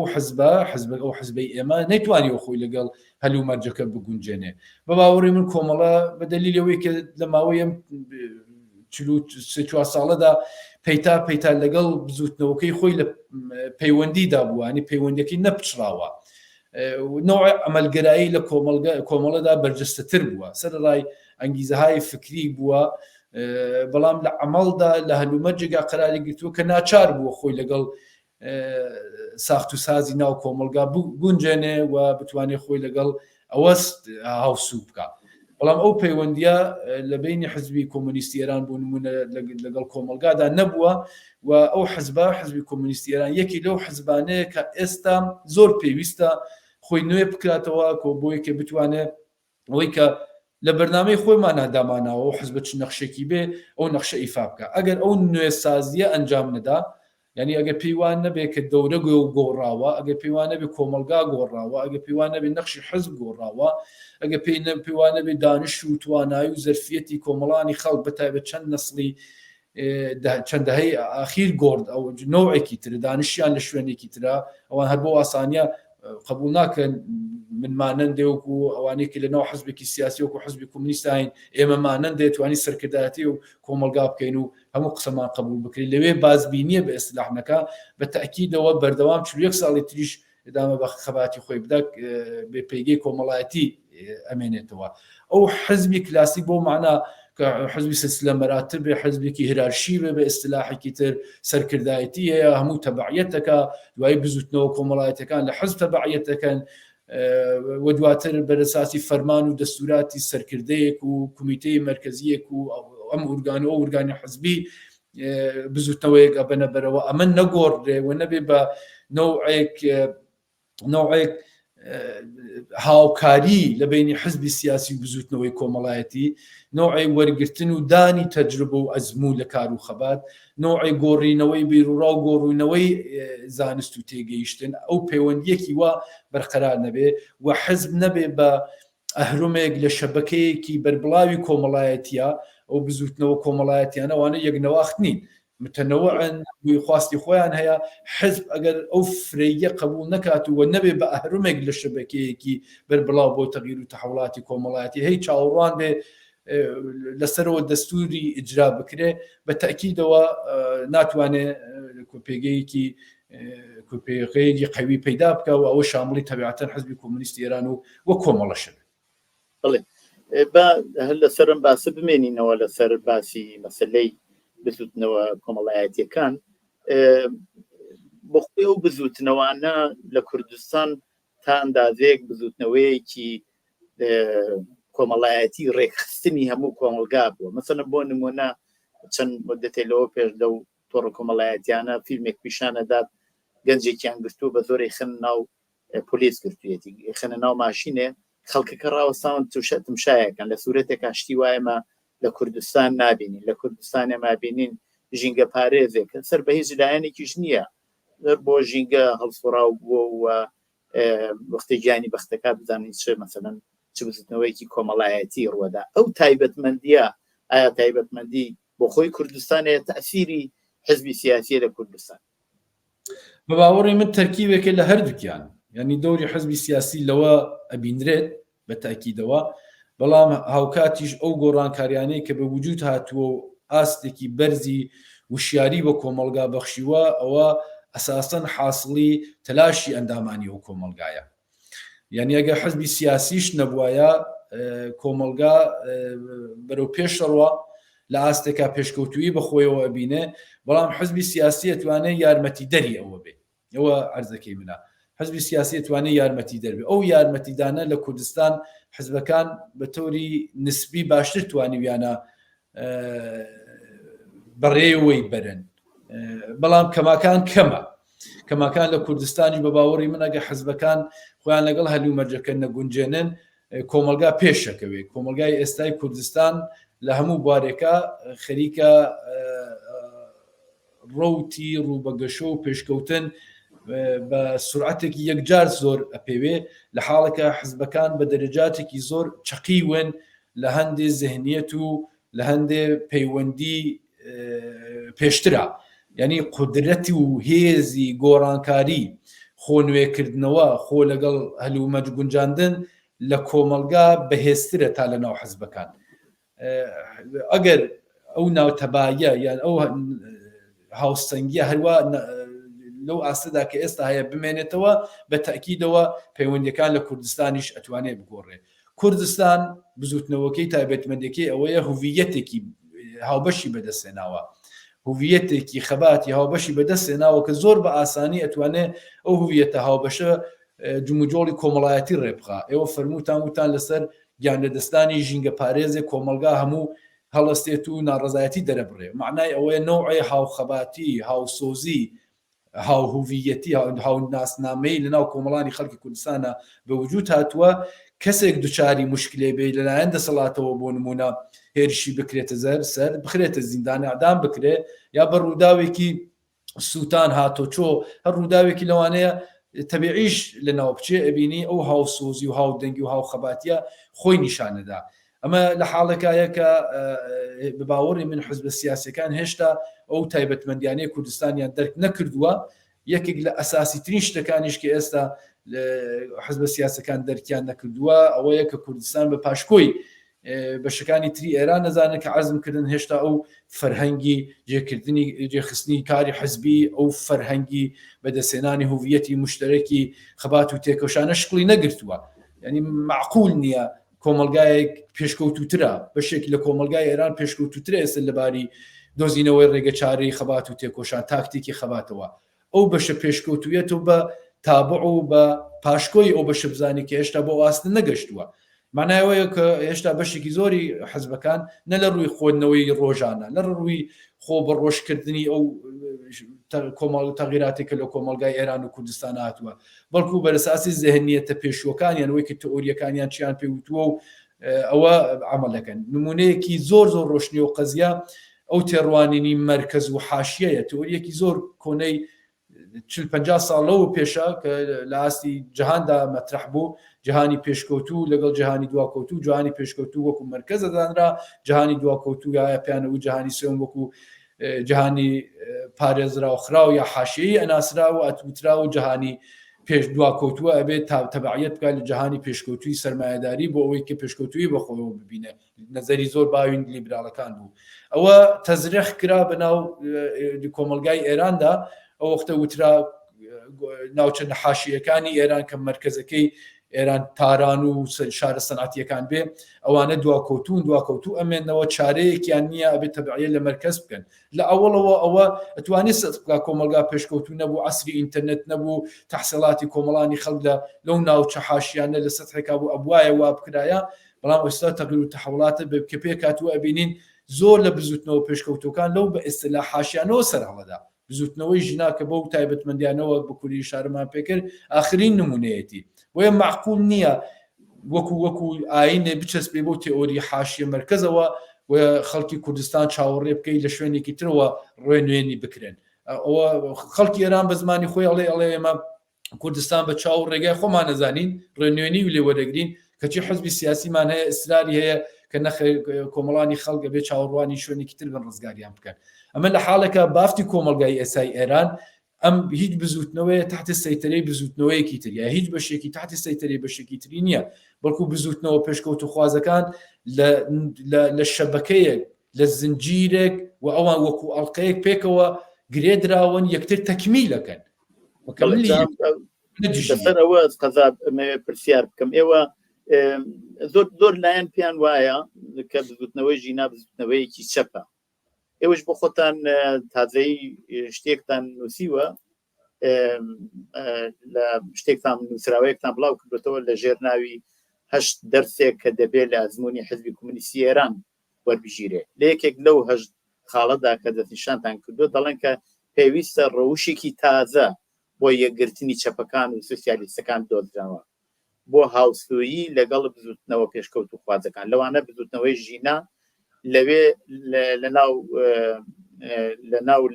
Speaker 2: ئەو حزبەی ئێمە نەیتوانیەوە خۆی لەگەڵ هەلومەرجەکە بگونجێنێ. بە باوەڕی من کۆمەڵە بە دەلیلەوەی کە لە ماوەی 44 ساڵەدا پەیتا لەگەڵ بزوتنەوەکەی خۆی لە پەیوەندیدا بووانی پەیوەندەکەی نەپچراوە، نوع ئەمەلگرایی لە کۆمەڵەدا بەرجەستەتر بووە، سەرڕای ئەنگیزەهای فکری بووە، بەڵام لە عەمەڵدا لە هەلومەرجێکا قەراری گرتووە کە ناچار بووە خۆی لەگەڵ ساخت و سازی ناو کۆمەلگا بگونجێنێ و بتوانێت خۆی لەگەڵ ئەوەست هاوسوو بکە. بەڵام ئەو پەیوەندیە لە بینی حزبی کۆمونیستی ئێران بوو نمونە لەگەڵ کۆمەلگادا نەبووە و ئەو حزبی کۆمونیستی ئێران یەکی لەو حزبانەیە کە ئێستا زۆر پێویستە خۆی نوێ بکراتەوە کۆ بۆی کە بتوانێت ئەوەی کە لە بەرنامەی خۆیمانە داماناوە و حزب چ نەخشێکی بێ ئەو نەخشە ئیفا بکە. ئەگەر ئەو نوێسازیە ئەنجام نەدا، یعنی ئەگە پێیوان نەبێت کە دەورە گۆڕاوە، ئەگە پێیوان نەبێت کۆمەلگا گۆڕاوە، ئەگە پێیوان نەبێت نەخشی حزب گۆڕاوە، ئەگە پێیوان نەبێت دانش و توانایی و زەرفیەتی کۆمەڵانی خەڵک بەتایبەت چەند نەسڵی چەندەهەی ئاخیر گۆڕد ئەو نەوعێکی تر دانشیان لە شوێنێکی ترا، ئەوان هەر بۆ ئاسانیە قبول ناکەن من مانەندێ وەکو ئەوانێکی لە ناو حزبێکی سیاسی وەکو حزبی کۆمونیستین ئێمە مانەندێت توانی سەرکردایەتی و کۆمەلگا بکەین و هەموو قسەمان قبول بکرین، لەوێ بازبینیە بە ئیسلاحنەکە بە تەئکیدەوە بەردەوام 41 ساڵی تریش ئدامە بە خەباتی خۆی بدات بێ پێگەی کۆمەڵایەتی ئەمێنێتەوە. ئەو حزبی کلاسیک بۆ معنا کە حزبی سلسلە مەراتب بێ، حزبێکی هێرارشی بێ بە ئیستلاحێکی تر سەرکردایەتی هەیە، هەموو تەبعیەتەکە، دوای بزوتنەوە کۆمەڵایەتەکان لە حزب تەبعیەتەکەن و دواتر بەرەساسی فەرمان و دەستوراتی سەرکردەیەک و کمیتەی مەرکەزیەک و ئەم ئورگانی حزبی بزوتنەوەیەک ئەبەنە بەرەوە، ئەمە نەگۆڕێ و نەبێ بە نوعێک هاوکاری لە بینی حزبی سیاسی و بزوتنەوەی کۆمەڵایەتی، نوعی وەرگرتن و دانی تەجربە و ئەزموو لە کار و خەبات، نوعی گۆڕینەوەی بیرروڕا و گۆڕوونەوەی زانست و تێگەیشتن، ئەو پەیوەندیەکی وا بەرقەرار نەبێ و حزب نەبێ بە ئەهرومێک لە شەبەکەیەکی بەربڵاوی کۆمەڵایەتیە، ئەو بزوتنەوە کۆمەڵایەتیانەوانە یەکنەواخت نین، متنوعن وخواستي خویان هەیە حزب ئەگەر ئەو فرەیە قبول نەکاتووە نەبێ بە ئەهرمێک لە شەبەکەیەکی بەربڵاو بۆ تەغییر و تەحوڵاتی کۆمەڵایەتی هەی چاوەڕوان بێ لەسەرەوە دەستوری ئیجرا بکرێ بە تەکیدەوە ناتوانێت کۆپێگەیەکی کۆپێگەیەکی قەوی پەیدا بکە و ئەوە شامڵی تەبیعەتەن حزبی کۆمونیستی ئێران و وە کۆمەڵەشە.
Speaker 1: بڵێ لەسەرم باسی بمێنینەوە لەسەر باسی مەسەلەی بزوتنەوە کۆمەڵایەتیەکان بۆ خۆی ئەو بزوتنەوانە لە کوردستان تا ئەندازەیەک بزوتنەوەیەکی کۆمەڵایەتی ڕێکخستنی هەموو کۆمەلگا بووە. مەسەلەن بۆ نمونە چەند مدەتێ لەوە پێش لەو تۆڕە کۆمەڵایەتیانە فیلمێک پیشانەدات گەنجێکیان گرتووە بە زۆری خن ناو پۆلیس گرتوویەتی خەنە ناو ماشینێ خەڵکەکە ڕاوەستاون تمشایەکەن لە سوورەتێکا شتی وایەمە لە کوردستان نابینین لە کوردستان ئێمە بینین ژینگە پارێزێک سەر بە هیچ لایەنێکیش نییە بۆ ژینگە هەڵسوڕاو بووە و وەختی گیانی بەختەکە بزانین چ مەسەلەن چ بزوتنەوەیکی کۆمەڵایەتی ڕوەدا ئەو تایبەتمەندیە ئایا تایبەتمەندی بۆ خۆی کوردستانەیە تەئسیری حزبی سیاسیە لە کوردستان؟
Speaker 2: بە باوەڕی من تەرکیبێکە لە هەردووکیان ینی دەوری حزبی سیاسی لەوە ئەبینرێت بە تاکیدەوە بەڵام هاوکاتیش ئەو گۆڕانکاریانەی کە بە وجود هاتووە و ئاستێکی بەرزی وشیاری بە کۆمەلگا بەخشیوە ئەوە ئەساسەن حاصلی تەلاشی ئەندامانی و کۆمەلگایە. یعنی ئەگە حزبی سیاسیش نەبووایە کۆمەلگا بەرەو پێشەڕوە لە ئاستێکا پێشکەوتویی بەخۆیەوە ئەبینێ بەڵام حزبی سیاسی ئەتوانێت یارمەتی دەری ئەوە بێ. ئەوە عەرزەکەی منە حزبی سیاسی ئەتوانێت یارمەتی دەربێ. ئەو یارمەتیدانە لە کوردستان حزبەکان بە تۆری نسبی باشتر توانیویانە بەڕێوەی بەرن بەڵام کەماکان کەمە. کەماکان لە کوردستانی بە باوەڕی من ئەگە حزبەکان خۆیان لەگەڵ هەلومەرجەکە نەگونجێنن کۆمەلگا پێشەکەوێت. کۆمەلگای ئێستای کوردستان لە هەموو بوارێکە خەریکە ڕوتی ڕووبەگەشە و پێشکەوتن بە سرعەتێکی یەکجار زۆر ئەپێوێ لە حاڵەکە حزبەکان بە دەرەجاتێکی زۆر چەقیون لە هەندێ ذهنیەت و لە هەندێ پەیوەندی پێشترە. ینی قودرەتی و هێزی گۆڕانکاری خۆ نوێکردنەوە خۆ لەگەڵ هەلومەرج گونجاندن لە کۆمەلگا بەهێزترە تا لە ناو حزبەکان. ئەگەر ئەو ناوتەبایە یان ئەو هاوسەنگیە هەروە لەو ئاستەدا کە ئێستا هەیە بمێنێتەوە بە تەکیدەوە پەیوەندیەکان لە کوردستانیش ئەتوانێت بگۆڕێ. کوردستان بزوتنەوەکەی تایبەتمەندێکی ئەوەیە هوڤیەتێکی هاوبەشی بەدەستێناوە هوڤیەتێکی خەباتی هاوبەشی بەدەستێناوە کە زۆر بە ئاسانی ئەتوانێت ئەو هوڤیەتە هاوبەشە جموجۆڵی کۆمەڵایەتی ڕێبخا. ئێوە فەرمووتان وتان لەسەر گیان لەدەستانی ژینگە پارێزێک کۆمەلگا هەموو هەڵەستێت و ناڕزایەتی دەرەبڕێ. معنای ئەوەیە نوعی هاوخەباتی هاوسۆزی هاوهوڤیەتی هاوناسنامەی لەناو کۆمەڵانی خەڵکی کوردستانە بە وجود هاتووە. کەسێک دووچاری مشکلێ بێ لەلایەن دەسەڵاتەوە بۆ نمونە هێرشی بکرێتە سەر بخرێتە زیندان ئەعدام بکرێ یا بە ڕووداوێکی سووتان هاتۆچۆ هەر ڕووداوێکی لەوانەیە تەبیعیش لە ناو بچێ ئەبینی ئەو هاوسۆزی و هاودەنگی و هاوخەباتیە خۆی نیشانەدا. ئەمە لە حاڵەکایە کە بە باوەڕی من حزب سیاسیەکان هێشتا ئەو تایبەتمەندیانەی کوردستانیان دەرک نەکردووە. یەکێک لە ئەساسی ترین شتەکانیش کە ئێستا حزب سیاسەکان دەرکیان نەکردووە ئەوەیە کە کوردستان بە پاشکۆی بەشەکانی تری ئێران نەزانن کە عەزمکردن هێشتا ئەو فەرهەنگی جێکردنی جێخستنی کاری حزبی ئەو فەرهەنگی بەدەستێنانی هوڤیەتی مشتەرەکی خەبات و تێکۆشانە شکڵی نەگرتووە. ینی معقول نییە کۆمەلگایەک پێشکەوتوترە بەشێکی لە کۆمەلگای ئێران پێشکەوتوترە ئێستا لەباری دۆزینەوەی ڕێگە چارەی خەبات و تێکۆشان تاکتیکی خەباتەوە. ئەو بەشە پێشکەوتویەت و بە تابع و بە پاشکۆی ئەو بەشە بزانی کە هێشتا بۆ ئاستن نەگەشتووە. معنایەوەیە کە هێشتا بەشێکی زۆری حزبەکان نە لە ڕووی خۆندنەوەی ڕۆژانە لە ڕووی خۆ بە ڕۆژکردنی ئەو کۆمەڵ تەغیراتێکە لە کۆمەلگای ئێران و کوردستان هاتووە بەڵکو بەرەساسی ذهنیەتە پێشوەکانیان وەی کە تئۆریەکانیان چیان پێوتووە و ئەوە عملەکەن. نمونەیەکی زۆر ڕۆشنی و قەزیە ئەو تێڕوانینی مرکز و حاشیەیە تئۆریەکی زۆر کۆنەی 40-50 ساڵەوە پێشە کە لە ئاستی جیهاندا مەترح بوو جیهانی پێشکەوتوو لەگەڵ جیهانی دواکەوتوو جیهانی پێشکەوتوو وەکو مرکزەدانرا جیهانی دواکەوتوو یا پێیانەوە جیهانی سێوم وەکو جیهانی پارێزرا و خراو یا حاشیەی ئەناسرا و ئەتوترا و جیهانی پێش دواکەوتووە ئەبێت تەبعیەت بکات لە جیهانی پێشکەوتووی سەرمایه‌داری بۆ ئەوەی کە پێشکەوتووی بەخۆیەوە ببینێ نەزەری زۆر باوین لیبراڵەکان بوو ئەوە تەزریح کرا بەناو کۆمەلگای ئێراندا ئەو وەختە وترا ناوچە حاشیەکانی ئێران کە مەرکەزەکەی ئێران تاران و شارە سەنعەتیەکان بێ ئەوانە دواکەوتوو ئەمێنەوە چارەیەکیان نییە ئەبێت تەبعیە لە مەرکەز بکەن لە ئەوڵەوە ئەوە ئەتوانێت سەدقا کۆمەلگا پێشکەوتوو نەبوو عەسری ئینتەرنێت نەبوو تەحسیڵاتی کۆمەڵانی خەڵک لەو ناوچە حاشیانە لە سەدحێکا بوو ئەبوایە وا بکرایە بەڵام ئێستا تەغییر و تەحوڵاتە کە پێ کاتووە ئەبینین زۆر لە بزوتنەوە پێشکەوتوەکان لەو بە ئێستلا حاشیانەوە سەرهەڵەدا بزوتنەوەی ژنا کە بەو تایبەتمەندیانەوە بە کوردی شارەمان پێکرد ئاخرین نمونەیەتی وەیە معقول نییە وەکو ئاینێ بچەسبێ بۆ تێئۆری حاشیە مەرکەزەوە و خەڵکی کوردستان چاوەڕێ بکەی لە شوێنێکی ترەوە ڕوێ نوێنی بکرێن ئەوە خەڵکی ئێران بە زمانی خۆی ئەڵێ ئێمە کوردستان بە چاو ڕێگای خۆمان نەزانین ڕێنوێنی و لێ وەرەگرین کەچی حزبی سیاسیمان هەیە ئیسراری هەیە کە نەخ کۆمەڵانی خەڵکە بێ چاوەڕوانی شوێنێکی تر بن ڕزگاریان بکەن ئەمە لە حاڵێکە بافتی کۆمەلگای ئێسای ئێران ئەم هیچ بزوتنەوەی تحت سەیتەرەی بزوتنەوەیەکی تر یا هیچ بەشێکی تحت سەیتەرەی بەشێکی تری نییە بەڵکو بزوتنەوە پێشکەوت و خوازەکان لە شەبەکەیەک لە زنجیرێک و ئەوان وەکو ئەڵقەیەک پێکەوە گرێدراون یەکتر تەکمیلەکەن
Speaker 1: لەسەر ئەوە قەزا پرسیار بکەم ئێوە زۆر لایەن پێیان وایە کە بزوتنەوەی ژینا بزوتنەوەیەکی چەپە ئێوەش بۆ خۆتان تازەی شتێکتان نووسیوە لە شتێکتان نووسراوەیەکتان بڵاو کردێتەوە لە ژێر ناوی 8 دەرسێک کە دەبێت لە ئەزمموی حزبی کۆمونیستی ئێران وەربژیرێ لە یەکێک لەو 8 خاڵەدا کە دەستنیشانتان کردو دەڵێن کە پێویستە ڕەوشێکی تازە بۆ یەکگرتنی چەپەکان و سوسیالیستەکان دۆزراوە بۆ هاوسویی لەگەڵ بزوتنەوە پێشکەوت و خوازەکان لەوانە بزوتنەوەی ژینا لەوێ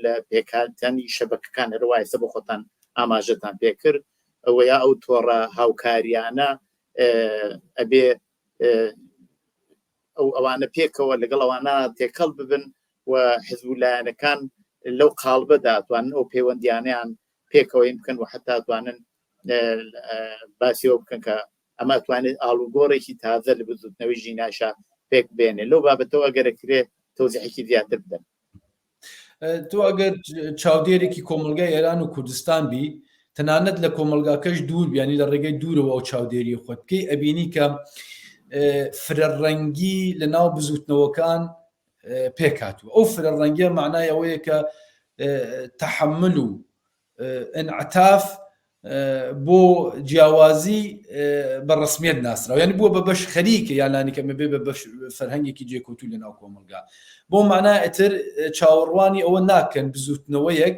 Speaker 1: لە پێکاتنی شەبەکەکان ڕوایسە بۆ خۆتان ئاماژەتان پێکرد ئەوەیە ئەو تۆڕە هاوکاریانە ئەبێ ئەوانە پێکەوە لەگەڵ ئەوانە تێکەڵ ببن و حزبولایەنەکان لەو قاڵبەدا توانن ئەو پەیوەندیانیان پێکەوەی بکەن و حتا توانن باسیەوە بکەن کە ئەمە توانێت ئاڵوگۆڕێکی تازە لە بزوتنەوەی ژیناشە پێک بێنێ لەو بابەتەوە ئەگەرەکرێ تۆزیحێکی زیاتر بدەن
Speaker 2: تۆ ئەگەر چاودێرێکی کۆمەلگای ئێران و کوردستان بی تەنانەت لە کۆمەلگاکەش دوور بیانی لە ڕێگەی دوورەوە ئەو چاودێری خۆت بکەی ئەبینی کە فرەڕەنگی لە ناو بزوتنەوەکان پێکاتوە ئەو فرەڕەنگیە معنای ئەوەیە کە تەحمل و انعتاف بۆ جیاوازی بە ڕسمیەت ناسراوە یعنی بووە بە بەش خەریکە یانانی کەمە بێ بە بەش فەرهەنگێکی جێکوتوو لە ناو کۆمەلگا بۆ معنای ئەتر چاوەڕوانی ئەوە ناکەن بزوتنەوەیەک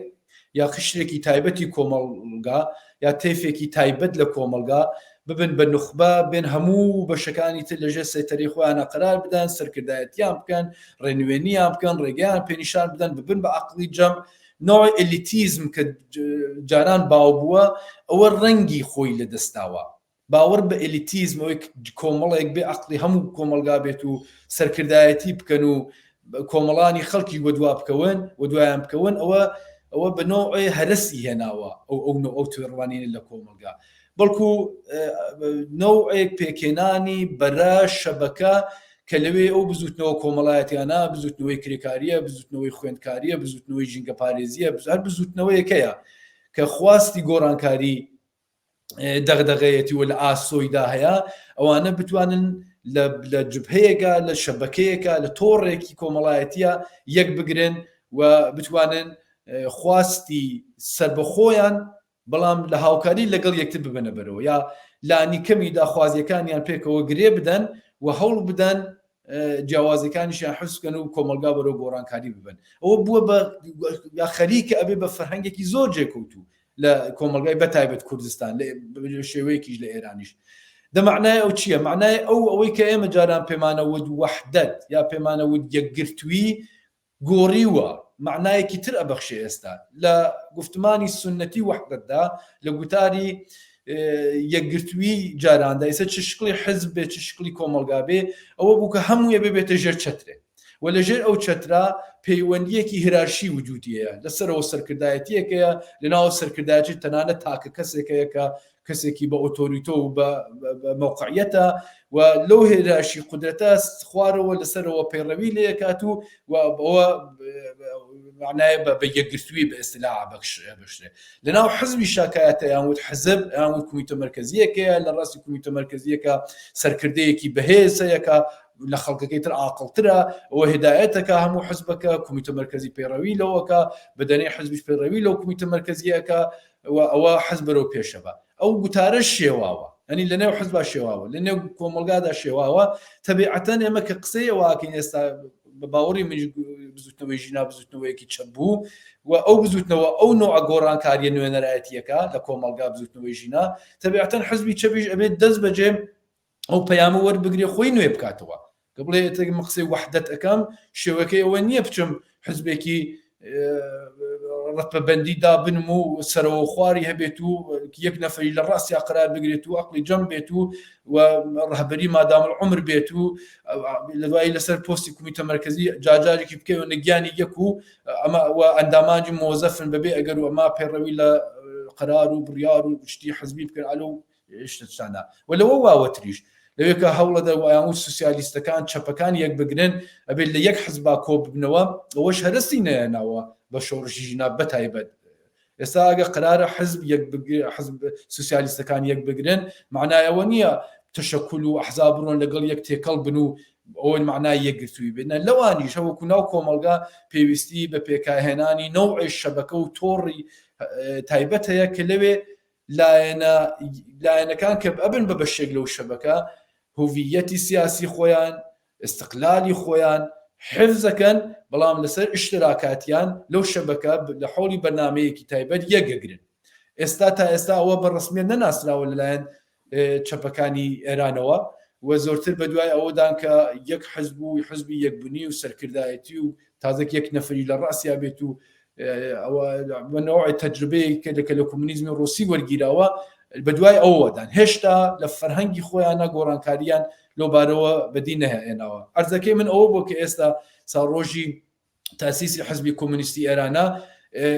Speaker 2: یا خشتێکی تایبەتی کۆمەلگا یا تێفێکی تایبەت لە کۆمەلگا ببن بە نوخبە بێن هەموو بەشەکانی تر لەژێر سەیتەری خۆیانە قرار بدەن سەرکردایەتیان بکەن ڕێنوێنیان بکەن ڕێگەیان پێنیشان بدەن ببن بە عەقڵی جەم نوع ئلیتیزم کە جاران باو بووە ئەوە ڕەنگی خۆی لە دەستاوە باوەڕ بە ئلیتیزم ئەوەی کۆمەڵێک بێ عەقڵی هەموو کۆمەلگا بێت و سەرکردایەتی بکەن و کۆمەڵانی خەڵکی وەدوا بکەون وەدوایان بکەون ئەوە بە نوعی هەرسی هێناوە ئەو توێڕوانینە لە کۆمەلگا بەڵکو نوعێک پێکێنانی بەرە شەبەکە کە لەوێ ئەو بزوتنەوە کۆمەڵایەتیانە بزوتنەوەی کرێکاریە بزوتنەوەی خوێندکاریە بزوتنەوەی ژینگە پارێزیە هەر بزوتنەوەیەکەیە کە خواستی گۆڕانکاری دەغدەغەیەتی و لە ئاسۆیدا هەیە ئەوانە بتوانن لە جبهەیەکە لە شەبەکەیەکە لە تۆڕێکی کۆمەڵایەتیە یەک بگرن و بتوانن خواستی سربەخۆیان بەڵام لە هاوکاری لەگەڵ یەکتر ببنە بەرەوە یا لانی کەمی داخوازیەکانیان پێکەوە گرێ بدەن و هەوڵ بدەن جیاوازەکانیشیان حس بکەن و کۆمەلگا بەرەو گۆڕانکاری ببن ئەوە بووە بە خەریکە ئەبێ بە فەرهەنگێکی زۆر جێکەوتوو لە کۆمەلگای بەتایبەت کوردستان لە شێوەیەکیش لە ئێرانیش دەمعنای ئەو چییە؟ معنای ئەوەی کە ئێمە جاران پێمانەوت وەحدەت یا پێمانەوت یەکگرتووی گۆڕیوە معنایەکی تر ئەبەخشێ ئێستا لە گفتمانی سنەتی وەحدەتدا لە گوتاری یەکگرتووی جاراندا ئێستا چ شکلی حزب بێ چ شکلی کۆمەلگا بێ ئەوە بوو کە هەموویە بێتە ژێر چەترێ و لەژێر ئەو چەترا پەیوەندیەکی هێرارشی وجودیەیە لەسەرەوە سەرکردایەتیەکەیە لەناو سەرکردایەتی تەنانەت تاکە کەسێکەیە کە کەسێکی بە ئۆتۆریتۆ و بە مەوقعیەتە و لەو هێراشی قودرەتە خوارەوە لەسەرەوە پەیڕەوی لێ کات و ئەوە معنایە بە یەکگرتووی بە ئیستیلاح بەخشێ لەناو حزبی شاکایەتە یانوت حزب یانوت کومیتە مەرکەزیەکەیە لە ڕاستی کومیتە مەرکەزیەکە سەرکردەیەکی بەهێزەیەکە لە خەڵکەکەی تر عاقڵترە ئەوە هدایەتەکە هەموو حزبەکە کومیتە مەرکەزی پەیڕەوی لەوەکە بەدەنێ حزبیش پەیڕەوی لەو کومیتە مەرکەزیەکە ئەوە حزب بەرەو پێشەبە ئەو گوتارە شێواوە ئەنی لەنێو حزب شێواوە لەنێو کۆمەلگادا شێواوە تەبیعەتەن ئێمە کە قسەی واکەین ئێستا بە باوەڕی من بزوتنەوەی ژینا بزوتنەوەیەکی چەند بوو و ئەو بزوتنەوە ئەو نوع گۆڕانکاریە نوێنەرایەتیەکە لە کۆمەلگا بزوتنەوەی ژینا تەبیعەتەن حزبی چەپیش ئەبێت دەست بەجێ ئەو پەیامە وەربگرێ خۆی نوێ بکاتەوە کە بڵێ قسەی وەحدەت ئەەکەم شێوەکەی ئەوە نییە بچم حزبێکی ڕەتبەبەندی دابنم و سەرەوە خواری هەبێت و یەک نەفەری لە ڕاستیا قرار بگرێت و عەقڵی جەم بێت و ڕەهبەری مادام العومر بێت و لە دوایی لەسەر پۆستی کومیتە مەرکەزی جاجارێکی بکەوێنە گیانی یەک و ئەمە ئەندامانی مۆزەفن بەبێ ئەگەر و ئەما پەیڕەوی لە قرار و بڕیار و شتی حزبی بکەن ئەلۆ شتانە و لەوە واوەتریش لەوێکە هەوڵەدە وایان و سوسیالیستەکان چەپەکان یەک بگرن ئەبێت لە یەک حزبا کۆ ببنەوە ئەوەش هەرستی نەیەناوە بە شۆڕشی ژینا بەتایبەت ئێستا ئەگە قرارە حزب سوسیالیستەکان یەک بگرن معنایەوە نییە تشەکل و ئەحزاب بڕۆن لەگەڵ یەک تێکەڵ بن و ئەوە معنای یەکگرتووی بێنە لەوانیش هەوەکو ناو کۆمەلگا پێویستی بە پێکهێنانی نەوعی شەبەکە و تۆڕی تایبەت هەیە کە لەوێ لایەنەکان کە ئەبن بە بەشێک لەو شەبەکە هویەتی سیاسی خۆیان استقلالی خۆیان حفزەکەن بەڵام لەسەر ئشتراکاتیان لەو شەبەکە لە حۆڵی بەرنامەیەکی تایبەت یەکگرن ئێستا تا ئێستا ئەوە بە ڕسمیت نەناسراوە لەلایەن چەپەکانی ئێرانەوە و زۆرتر بە دوای ئەوەدان کە یەک حزب و حزبی یەکبوونی و سەرکردایەتی و تازەک یەک نەفری لە ڕاستیا بێت و بەنەوەی تەجربەیەکە لە کۆمونیزمی ڕۆسی وەرگیراوە بە دوای ئەوەدان هێشتا لە فەرهەنگی خۆیانە گۆڕانکاریان لۆبارەوە بەدی نەهێناوە ئەرزەکەی من ئەوە بۆ کە ئێستا ساڕۆژی تاسیسی حزبی کۆمونیستی ئێرانە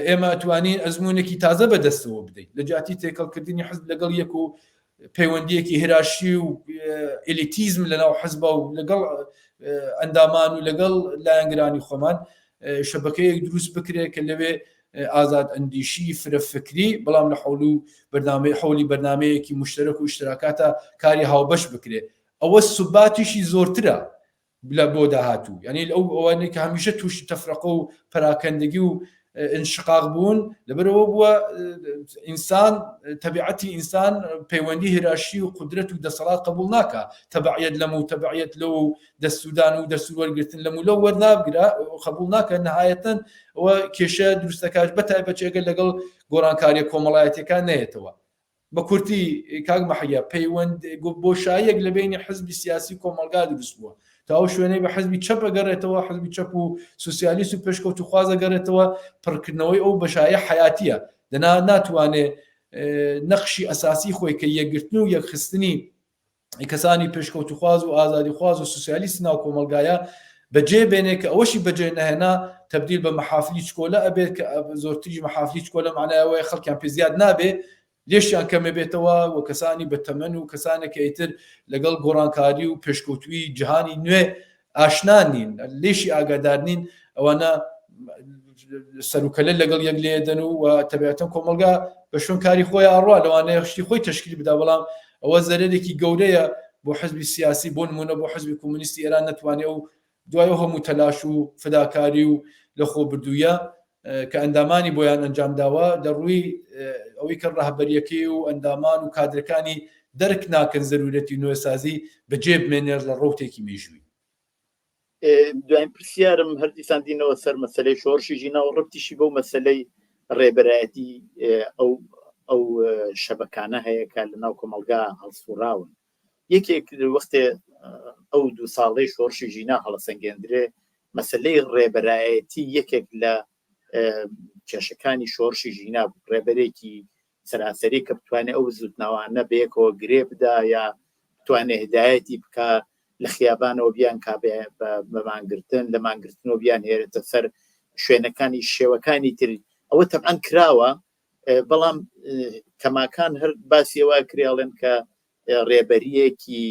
Speaker 2: ئێمە توانین ئەزمونێکی تازە بەدەستەوە بدەین لە جاتی تێکەڵکردنی حزب لەگەڵ یەک و پەیوەندیەکی هێراشی و ئلیتیزم لەناو حزبە و لەگەڵ ئەندامان و لەگەڵ لایەنگرانی خۆمان شەبەکەیەک دروست بکرێت کە لەوێ ئازاد ئەندیشی فرەفکری بەڵام لە حولی بەرنامەیەکی مشترک و اشتراکاتە کاری هاوبەش بکرێت ئەوە سوباتیشی زۆرترە لە بۆ داهاتوو یعنی ئەو ئەوانەی کە هەمیشە تووشی تەفرەقە و پەراکەندگی و انشقاق بوون لەبەرەوە بووە ئینسان تەبیعەتی ئینسان پەیوەندی هێراشی و قودرەت و دەسەڵات قبول ناکە تەبعیەت لەم و تەبعیەت لەو دەستودان و دەستور وەرگرتن لەمو لەو وەرنابگرا قبول ناکە نەهایەتەن ئەوە کێشە دروستەکات بەتایبەتێگە لەگەڵ گۆڕانکاریە کۆمەڵایەتەکان نەیەتەوە بە کورتی کاک مەحیا پەیوەند بۆشاییەک لە بینی حزبی سیاسی کۆمەلگا دروست بووە تا ئەو شوێنەی بە حزبی چەپە گەڕێتەوە حزبی چەپ و سوسیالیست و پێشکەوت و خوازە گەڕێتەوە پڕکردنەوەی ئەو بەشایە حیاتیە دەنا ناتوانێ نەخشی ئەساسی خۆی کە یەکگرتن و یەکخستنی کەسانی پێشکەوت و خواز و ئازادی خواز و سوسیالیست ناو کۆمەلگایە بەجێ بێنێ کە ئەوەشی بەجێ نەهێنا تەبدیل بە مەحافلی چکۆلە ئەبێت کە زۆرتری مەحافلی چکۆلە معنایەوەی خەڵکیان پێ زیاد نابێ لێشیان کەمە بێتەوە و کەسانی بەتەمەن و کەسانێکە ئیتر لەگەڵ گۆڕانکاری و پێشکەوتوی جیهانی نوێ ئاشنان نین لێشی ئاگادار نین ئەوانە سەرکەلە لەگەڵ یەک لێدەن و تەبیعەتەن کۆمەلگا بە شوێن کاری خۆی ئاڕوا لەوانەیە خشتی خۆی تەشکیل بدا بەڵام ئەوە زەرێکی گەورەیە بۆ حزبی سیاسی بۆ نمونە بۆ حزبی کۆمونیستی ئێران نەتوانێت و دوای هەموو تەلاش و فداکاری و لە خۆ بردوویە کە ئەندامانی بۆیان ئەنجام داوە دەڕووی ئەوەی کە ڕاهبەریەکەی و ئەندامان و کادرەکانی دەرک ناکەن زەرورەتی نوێسازی بەجێ بمێنێت لە ڕۆتێکی مێژووی
Speaker 1: دوایین پرسیارم هەردیسان دینەوە سەر مەسەلەی شۆڕشی ژینا و ڕبتیشی بەو مەسەلەی ڕێبەرایەتی ئەو شەبەکانە هەیە کە لە ناو کۆمەلگا هەڵسوڕاون یەکێک وەختێ ئەو 2 ساڵەی شۆڕشی ژینا هەڵەسەنگێندرێ مەسەلەی ڕێبەرایەتی یەکێک لە کێشەکانی شۆڕشی ژینا ڕێبەرێکی سەراسەری کە بتوانێت ئەو زوتناوانە بەیەکەوە گرێ بدا یا بتوانێت هدایەتی بکە لە خیابانەوە بیان کابێ بە مانگرتن لە مانگرتنەوە بیان هێرێتە سەر شوێنەکانی شێوەکانی تر ئەوە تەبعاً کراوە بەڵام کەماکان هەر باسیەوە کراڵێن کە ڕێبەریەکی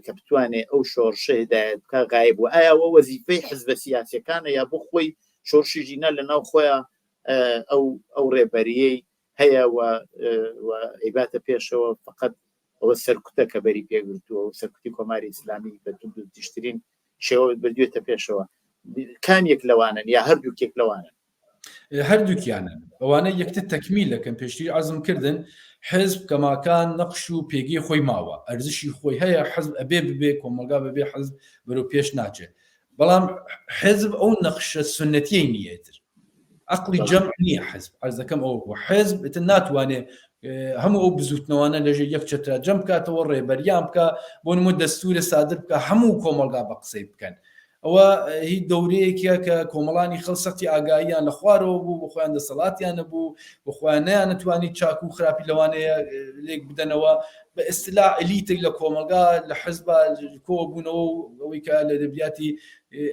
Speaker 1: کە بتوانێت ئەو شۆڕشە هدایەت بکە غایب بوو ئایا ئەوە وەزیفەی حزبە سیاسیەکانە یا بۆ خۆی شۆڕشی ژینە لەناو خۆیان ئەو ڕێبەریەی هەیە و ئەیباتە پێشەوە فقط ئەوە سەرکوتە کە بەری پێگرتووە و سەرکوتی کۆماری ئیسلامی بە تیشترین شێوە بردوێتە پێشەوە کامێک لەوانن یا هەردووکێک لەوانن
Speaker 2: هەردووکیانن ئەوانە یەکتر تەکمیل دەکەن پێشتری عەزم کردن حزب کەماکان نەقش و پێگەی خۆی ماوە ئەرزشی خۆی هەیە حزب ئەبێ ببێ کۆمەلگا بەبێ حزب بەرەو پێش ناچێت بەڵام حزب ئەو نەقشە سنەتیەی نیەتر عقلی جەمع نییە حزب عەرز دەکەم ئەوە بوو حزب ناتوانێت هەموو ئەو بزوتنەوانە لەژێ یەک چەترا جەم بکاتەوە ڕێبەریان بکە بۆ نمونە دەستورە سادر بکە هەموو کۆمەلگا بە قسەی بکەن ئەوە هیچ دەورەیەکە کە کۆمەڵانی خەڵسەتی ئاگاییان لە خوارەوە بوو بۆ خۆیان دەسەڵاتیان نەبوو بۆ خۆیان نەیانەتوانی چاک و خراپی لەوانەیە لێک بدەنەوە بە ئیستیلاح ئەلیتێک لە کۆمەلگا لە حزبە کۆوە بوونەوە ئەوەی کە لە دەبیاتی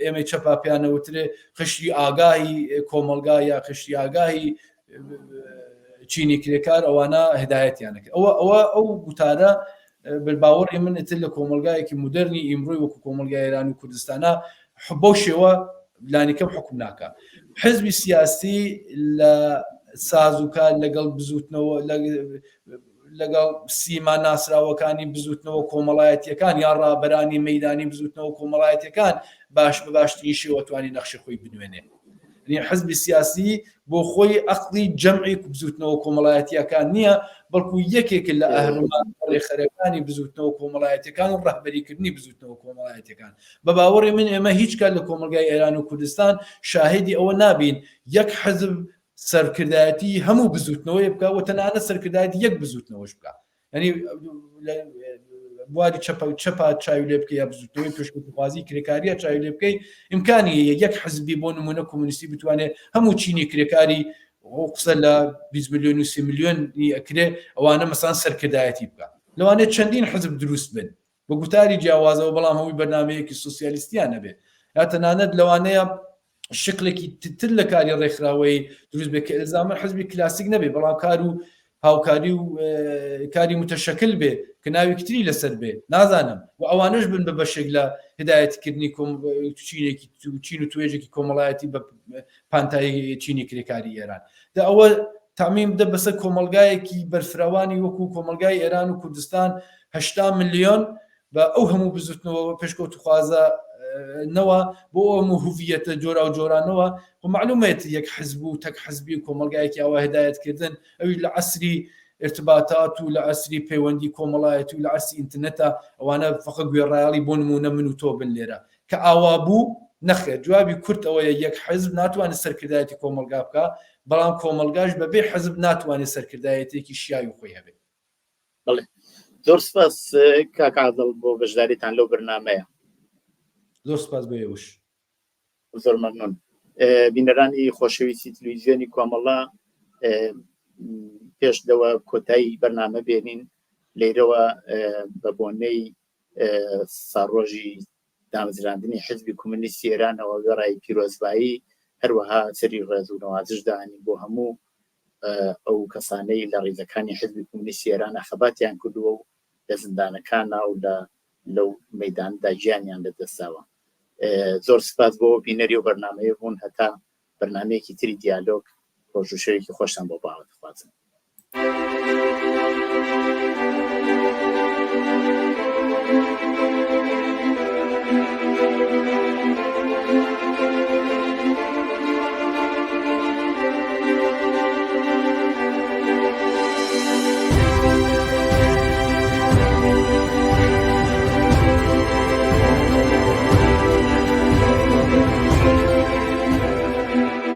Speaker 2: ئێمە چەپاپیانەوترێ خشتی ئاگاهی کۆمەلگا یا خشتی ئاگاهی چینی کرێکار ئەوانە هدایەتیانەکە ئەوە ئەو گوتارە باوەڕی من ئتر لە کۆمەلگایەکی مدرنی ئیمڕۆی وەکو کۆمەلگای ئێران و کوردستانە بۆ شێوە لانیکەم حکم ناکە حزبی سیاسی لە سازوکار لەگەڵ بزوتنەوە لەگەڵ سیما ناسراوەکانی بزوتنەوە کۆمەڵایەتیەکان یا ڕابەرانی مەیدانی بزوتنەوە کۆمەڵایەتیەکان باش بە باشترین شێوە توانی نەخشی خۆی بنوێنێ حزبی سیاسی بۆ خۆی عقلی جەمعی بزوتنەوە کۆمەڵایەتیەکان نییە بەڵکو یەکێک لە ئەهرمان ڕێخەرەکانی بزوتنەوە کۆمەڵایەتەکان و ڕەهبەریکردنی بزوتنەوە کۆمەڵایەتەکان بە باوەڕی من ئێمە هیچ کات لە کۆمەلگای ئێران و کوردستان شاهدی ئەوە نابین یەک حزب سەرکردایەتی هەموو بزوتنەوەی بکە و تەنانەت سەرکردایەتی یەک بزوتنەوەش بکە ینی بواری چەپا چاوی لێ بکە یا بزوتنەوەی پێشکەوتوخوازی کرێکاریە چاوی لێ بکەی ئیمکانی یەک حزبی بۆ نمونە کۆمونیستی بتوانێت هەموو چینی کرێکاری قسە لە 20 میلیۆن و 30 میلیۆنی ئەکرێ ئەوانە مەسان سەرکردایەتی بکە لەوانێت چەندین حزب دروست بن بە گوتاری جیاوازەوە بەڵام هەمووی بەرنامەیەکی سوسیالیستیان نەبێ یا تەنانەت لەوانەیە شکلێکی تر لە کاری ڕێکخراوەی دروست بێ کە ئێلزامە حزبی کلاسیک نەبێ بەڵام کار و هاوکاری و کاری متشکل بێ کە ناوی کتری لەسەر بێ نازانم و ئەوانش بن بە بەشێک لە هدایەتکردنی چین و توێژێکی کۆمەڵایەتی بە پانتایی چینی کرێکاری ئێران دا ئەوە تامیم بدە بەسەر کۆمەلگایەکی بەرفراوانی وەکو کۆمەلگای ئێران و کوردستان 80 میلیۆن بە ئەو هەموو بزوتنەوە پێشکەوتوخوازە نەوە بۆ ئەمە هوڤیەتە جۆرا و جۆرانەوە و معلومێت یەک حزب و تەک حزبی و کۆمەلگایەکی ئەوە هدایەتکردن ئەوی لە عەسری ارتباطات و لە عەسری پەیوەندی کۆمەڵایەتی و لە عەسری ئینترنێتە ئەوانە فقط گوێڕایاڵی بۆ نمونە من و تۆ بن لێرە کە ئاوا بوو نەخێر جوابی کورت ئەوەیە یەک حزب ناتوانێت سەرکردایەتی کۆمەلگا بکە بەڵام کۆمەلگاش بەبێ حزب ناتوانێت سەرکردایەتێکی شیاوی خۆی هەبێت.
Speaker 1: بەڵێ زۆر سپاس کاک عادڵ بۆ بەشداریتان لەو بەرنامەیە.
Speaker 2: زۆر سپاس بەێوەش.
Speaker 1: زۆر مەمنون. بینەرانی خۆشەویستی تەلەڤیزیۆنی کۆمەڵا پێش لەوە کۆتایی بەرنامە بێنین لێرەوە بە بۆنەی ساڕۆژی دامەزراندنی حزبی کۆمونیستی ئێرانەوە گەڕای پیرۆزبایی هەروەها سەری ڕێز و نەوازش داهانی بۆ هەموو ئەو کەسانەی لە ڕێزەکانی حزبی کۆمونیستی ئێرانە خەباتیان کردووە و لە زندانەکانە و لەو مەیداندا گیانیان لەدەستاوە. زۆر سپاس بۆ بینەری و بەرنامەیە بوون هەتا بەرنامەیەکی تری دیالۆگ ڕۆژ و شەوێکی خۆشتان بۆ باوە دەخوازم.